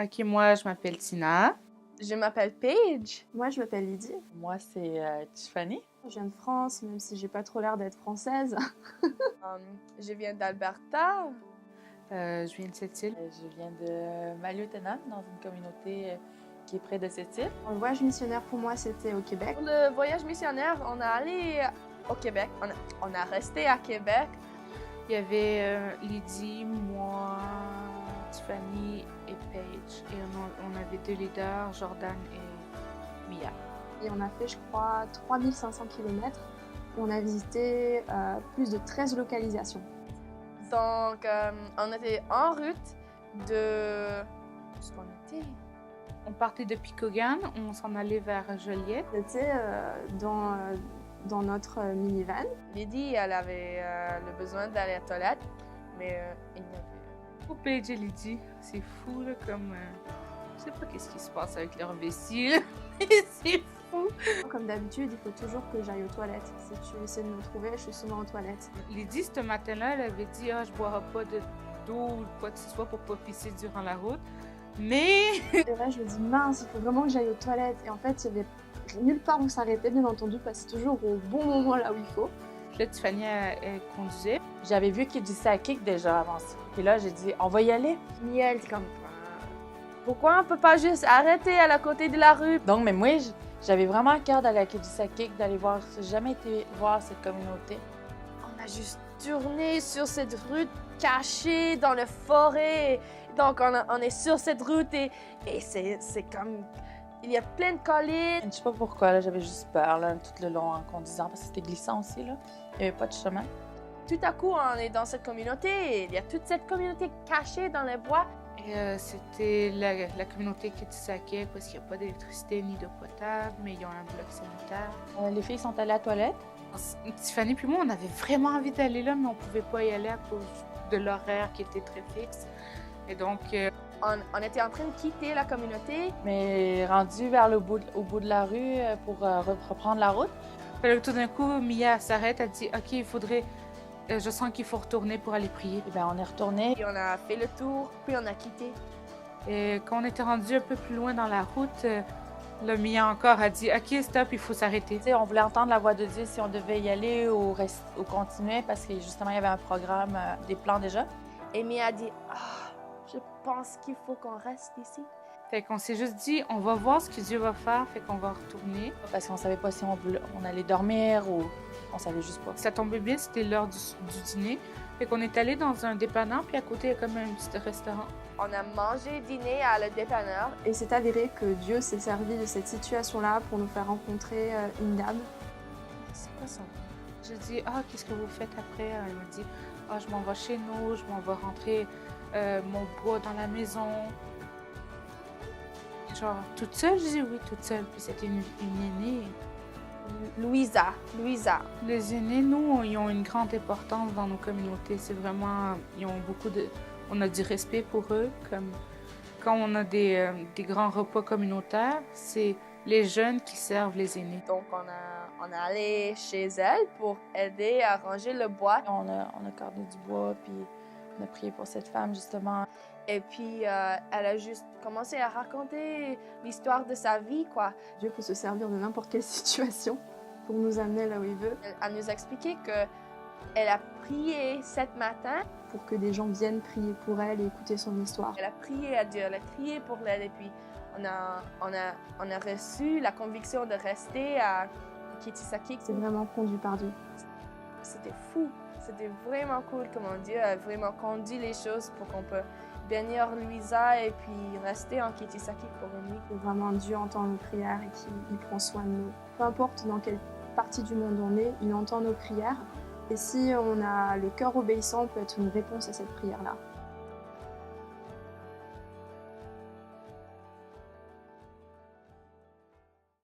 Ok, moi, je m'appelle Tina. Je m'appelle Paige. Moi, je m'appelle Lydie. Moi, c'est Tiffany. Je viens de France, même si j'ai pas trop l'air d'être française. Je viens d'Alberta. Je viens de cette île. Je viens de Maliotenam, dans une communauté qui est près de cette île. Le voyage missionnaire pour moi, c'était au Québec. Pour le voyage missionnaire, on est allé au Québec. On a resté à Québec. Il y avait Lydie, moi, Tiffany et Paige. Et on avait deux leaders, Jordan et Mia. Et on a fait, je crois, 3500 km. On a visité plus de 13 localisations. Donc, on était en route de... Où est-ce qu'on était? On partait de Picogan, on s'en allait vers Joliette. C'était dans notre minivan. Lydie, elle avait le besoin d'aller à la toilette, mais il n'y avait... Pour Paige et Lydie, c'est fou, là, comme... je sais pas qu'est-ce qui se passe avec leur vessie, là. C'est fou. Comme d'habitude, il faut toujours que j'aille aux toilettes. Si tu essaies de me trouver, je suis souvent aux toilettes. Lydie, ce matin-là, elle avait dit « Ah, je boirai pas d'eau ou quoi que ce soit pour pas pisser durant la route. » Mais... Et là, je me dis, mince, il faut vraiment que j'aille aux toilettes. Et en fait, il y avait nulle part où s'arrêter, bien entendu, parce que c'est toujours au bon moment là où il faut. Là, Tiffany, elle conduisait. J'avais vu qu'il disait à Kick déjà avant ça. Puis là, j'ai dit, on va y aller. Mia, elle était comme... Pourquoi on peut pas juste arrêter à la côté de la rue? Donc, mais moi, j'avais vraiment à cœur d'aller à Kick, d'aller voir. J'ai jamais été voir cette communauté. On a juste tourné sur cette route cachée dans la forêt. Donc, on est sur cette route et c'est comme... Il y a plein de collines. Je sais pas pourquoi, là, j'avais juste peur là, tout le long en conduisant, parce que c'était glissant aussi. Là. Il n'y avait pas de chemin. Tout à coup, on est dans cette communauté et il y a toute cette communauté cachée dans les bois. Et c'était la communauté Kitisakek parce qu'il n'y a pas d'électricité ni d'eau potable, mais ils ont un bloc sanitaire. Les filles sont allées à la toilette. Tiffany puis moi, on avait vraiment envie d'aller là, mais on pouvait pas y aller à cause de l'horaire qui était très fixe. Et donc... On était en train de quitter la communauté. Mais rendu vers au bout de la rue pour reprendre la route. Puis tout d'un coup, Mia s'arrête, elle dit « Ok, il faudrait... je sens qu'il faut retourner pour aller prier. » Et bien, on est retourné. Puis on a fait le tour, puis on a quitté. Et quand on était rendu un peu plus loin dans la route, là, Mia encore a dit « Ok, stop, il faut s'arrêter. » On voulait entendre la voix de Dieu si on devait y aller ou continuer parce que justement, il y avait un programme, des plans déjà. Et Mia a dit « Ah, je pense qu'il faut qu'on reste ici. » Fait qu'on s'est juste dit, on va voir ce que Dieu va faire, fait qu'on va retourner. Parce qu'on savait pas si on allait dormir ou on savait juste pas. Ça tombait bien, c'était l'heure du dîner. Fait qu'on est allé dans un dépanneur, puis à côté, il y a comme un petit restaurant. On a mangé dîner à le dépanneur. Et c'est avéré que Dieu s'est servi de cette situation-là pour nous faire rencontrer une dame. C'est quoi ça? J'ai dit, ah, qu'est-ce que vous faites après? Elle m'a dit, ah, je m'en vais chez nous, je m'en vais rentrer mon bois dans la maison. Genre, toute seule? Je dis oui, toute seule. Puis c'était une aînée. Louisa. Les aînés, nous, ils ont une grande importance dans nos communautés. C'est vraiment... Ils ont beaucoup de... On a du respect pour eux. Comme quand on a des grands repas communautaires, c'est les jeunes qui servent les aînés. Donc, on est allé chez elle pour aider à ranger le bois. On a cordé du bois, puis on a prié pour cette femme, justement. Et puis, elle a juste commencé à raconter l'histoire de sa vie, quoi. Dieu peut se servir de n'importe quelle situation pour nous amener là où il veut. Elle nous a expliqué qu'elle a prié cet matin. Pour que des gens viennent prier pour elle et écouter son histoire. Elle a prié à Dieu, elle a prié pour elle. Et puis, on a reçu la conviction de rester à Kitisakik. C'est vraiment conduit par Dieu. C'était fou. C'était vraiment cool comment Dieu a vraiment conduit les choses pour qu'on peut bénir Louisa et puis rester en Kitisakik pour une nuit. Vraiment, Dieu entend nos prières et qu'il prend soin de nous. Peu importe dans quelle partie du monde on est, il entend nos prières. Et si on a le cœur obéissant, on peut être une réponse à cette prière-là.